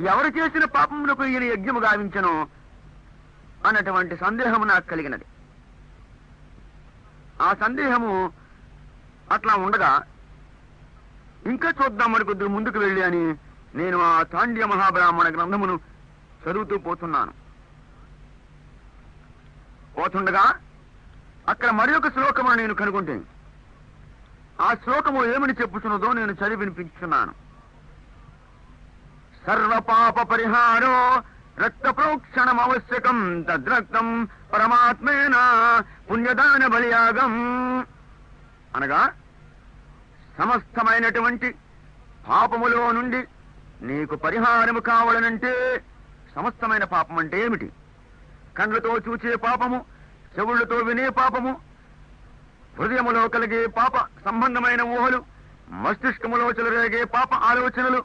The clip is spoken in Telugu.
ఎవరు చేసిన పాపములకు ఈయన యజ్ఞము గావించను అన్నటువంటి సందేహము నాకు కలిగినది. ఆ సందేహము అట్లా ఉండగా ఇంకా చూద్దాం మరి కొద్దిగా ముందుకు వెళ్ళి అని నేను ఆ చాండ్య మహాబ్రాహ్మణ గ్రంథమును చదువుతూ పోతుండగా అక్కడ మరి ఒక శ్లోకమును నేను కనుగొంటాను. ఆ శ్లోకము ఏమని చెప్పుచున్నదో నేను చదివి వినిపించున్నాను. సర్వ పాప పరిహారో రక్త ప్రోక్షణం అవశ్యకం తద్రక్తం పరమాత్మేన పుణ్యదాన బలియాగం. అనగా సమస్తమైనటువంటి పాపములో నుండి నీకు పరిహారము కావాలనంటే, సమస్తమైన పాపం అంటే ఏమిటి? కండ్లతో చూచే పాపము, చెవుళ్లతో వినే పాపము, హృదయములో కలిగే పాప సంబంధమైన ఊహలు, మస్తిష్కములో చెలరేగే పాప ఆలోచనలు,